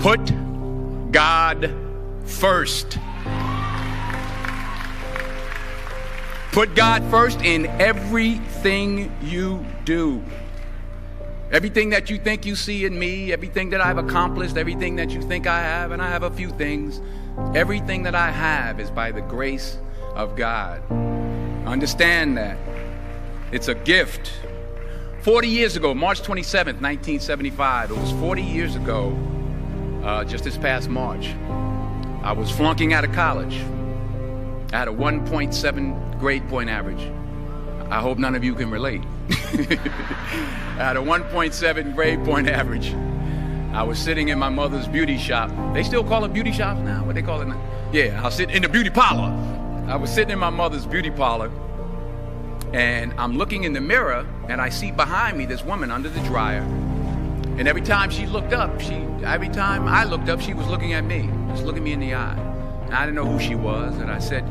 Put God first. Put God first in everything you do. Everything that you think you see in me, everything that I've accomplished, everything that you think I have, and I have a few things, everything that I have is by the grace of God. Understand that. It's a gift. 40 years ago, March 27th, 1975, it was 40 years ago, just this past March, I was flunking out of college. I had a 1.7 grade point average. I hope none of you can relate. I had a 1.7 grade point average. I was sitting in my mother's beauty shop. They still call it beauty shops now? What they call it now? Yeah, I was sitting in the beauty parlor. I was sitting in my mother's beauty parlor, and I'm looking in the mirror, and I see behind me this woman under the dryer. And every time she looked up, every time I looked up, she was looking at me, just looking me in the eye. And I didn't know who she was, and I said,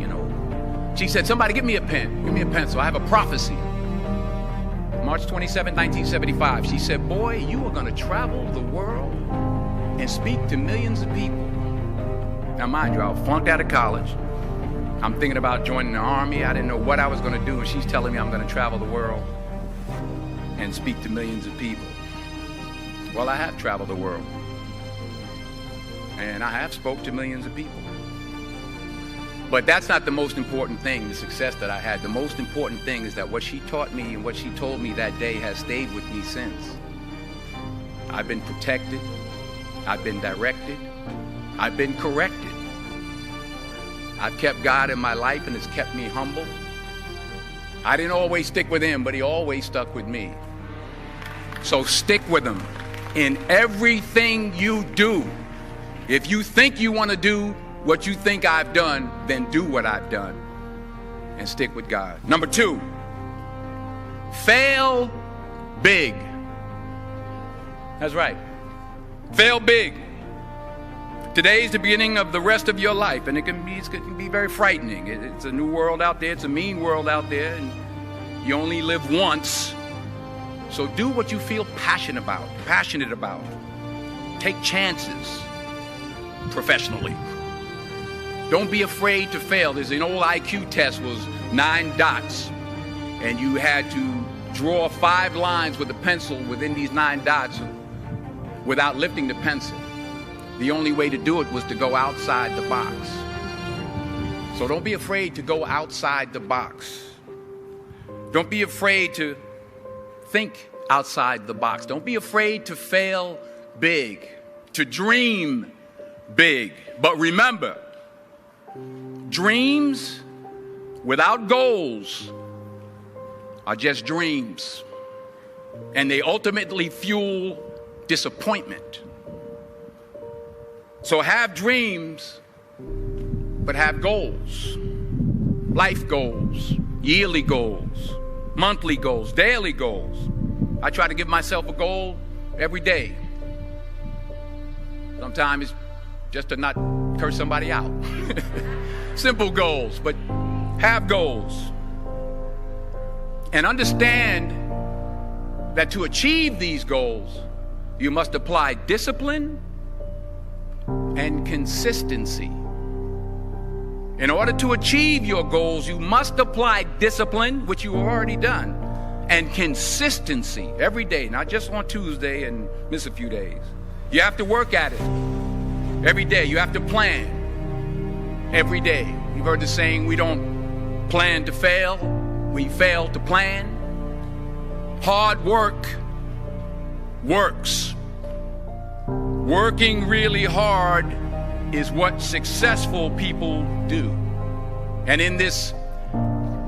she said, somebody give me a pen, give me a pencil, I have a prophecy. March 27, 1975, she said, boy, you are gonna travel the world and speak to millions of people. Now mind you, I was flunked out of college. I'm thinking about joining the army. I didn't know what I was gonna do, and she's telling me I'm gonna travel the world and speak to millions of people. Well, I have traveled the world, and I have spoke to millions of people. But that's not the most important thing, the success that I had. The most important thing is that what she taught me and what she told me that day has stayed with me since. I've been protected, I've been directed, I've been corrected. I've kept God in my life, and it's kept me humble. I didn't always stick with him, but he always stuck with me. So stick with him in everything you do. If you think you want to do what you think I've done, then do what I've done and stick with God. Number 2, fail big. That's right. Fail big. Today's the beginning of the rest of your life, and it can be very frightening. It's a new world out there. It's a mean world out there, and you only live once. So do what you feel passionate about. Take chances professionally. Don't be afraid to fail. There's an old IQ test, was 9 dots, and you had to draw 5 lines with a pencil within these 9 dots without lifting the pencil. The only way to do it was to go outside the box. So don't be afraid to go outside the box. Don't be afraid to think outside the box. Don't be afraid to fail big, to dream big. But remember, dreams without goals are just dreams, and they ultimately fuel disappointment. So have dreams, but have goals. Life goals, yearly goals, monthly goals, daily goals. I try to give myself a goal every day. Sometimes it's just to not curse somebody out. Simple goals, but have goals. And understand that to achieve these goals, you must apply discipline and consistency. In order to achieve your goals, you must apply discipline, which you've already done, and consistency every day, not just on Tuesday and miss a few days. You have to work at it every day. You have to plan every day. You've heard the saying, we don't plan to fail, we fail to plan. Hard work works. Working really hard is what successful people do. And in this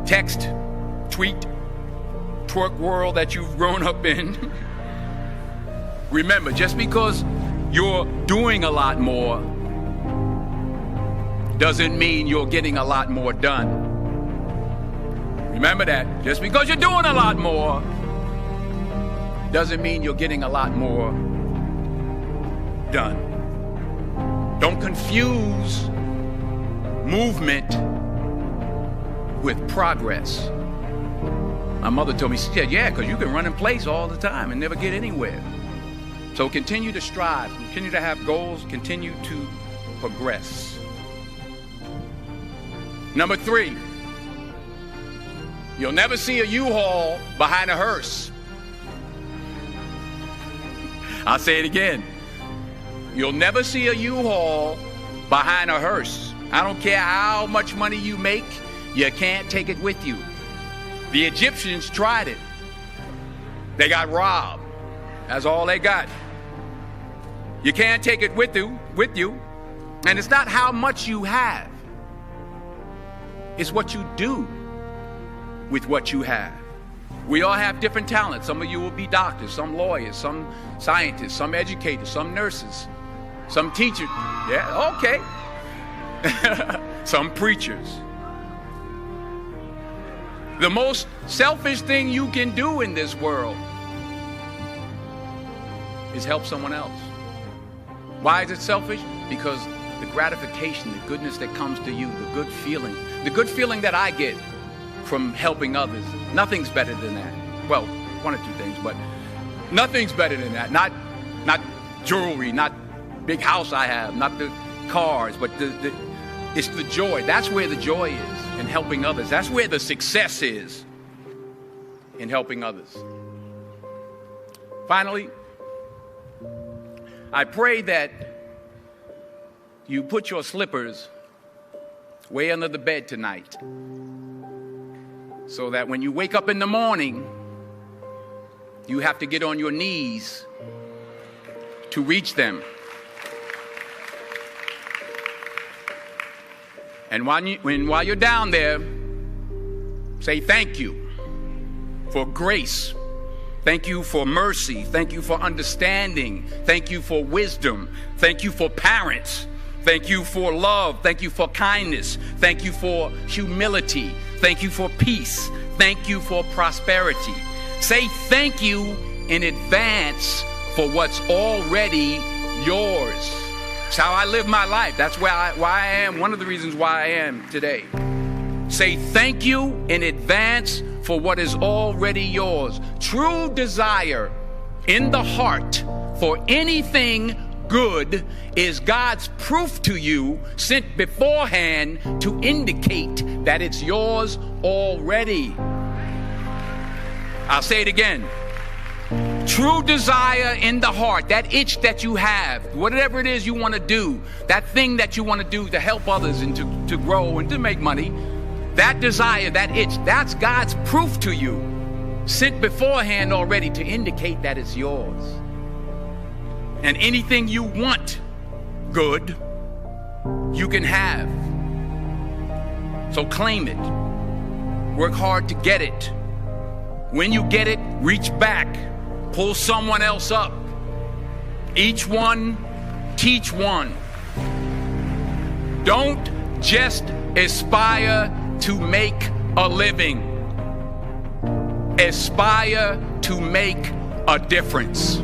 text, tweet, twerk world that you've grown up in, remember, just because you're doing a lot more doesn't mean you're getting a lot more done. Remember that. Just because you're doing a lot more doesn't mean you're getting a lot more done. Don't confuse movement with progress. My mother told me, she said, yeah, because you can run in place all the time and never get anywhere. So continue to strive, continue to have goals, continue to progress. Number 3, you'll never see a U-Haul behind a hearse. I'll say it again. You'll never see a U-Haul behind a hearse. I don't care how much money you make, you can't take it with you. The Egyptians tried it. They got robbed. That's all they got. You can't take it with you. And it's not how much you have. It's what you do with what you have. We all have different talents. Some of you will be doctors, some lawyers, some scientists, some educators, some nurses, some teachers. Yeah, okay. Some preachers. The most selfish thing you can do in this world is help someone else. Why is it selfish? Because the gratification, the goodness that comes to you, the good feeling that I get from helping others, nothing's better than that. Well, one or two things, but nothing's better than that. Not jewelry, not big house I have, not the cars, but it's the joy. That's where the joy is, in helping others. That's where the success is, in helping others. Finally, I pray that you put your slippers way under the bed tonight, so that when you wake up in the morning, you have to get on your knees to reach them. And while you're down there, say thank you for grace. Thank you for mercy. Thank you for understanding. Thank you for wisdom. Thank you for parents. Thank you for love. Thank you for kindness. Thank you for humility. Thank you for peace. Thank you for prosperity. Say thank you in advance for what's already yours. It's how I live my life. That's why I am, one of the reasons why I am today. Say thank you in advance for what is already yours. True desire in the heart for anything good is God's proof to you, sent beforehand to indicate that it's yours already. I'll say it again. True desire in the heart, that itch that you have, whatever it is you want to do, that thing that you want to do to help others and to grow and to make money, that desire, that itch, that's God's proof to you, sent beforehand already to indicate that it's yours. And anything you want good, you can have. So claim it. Work hard to get it. When you get it, reach back. Pull someone else up. Each one, teach one. Don't just aspire to make a living. Aspire to make a difference.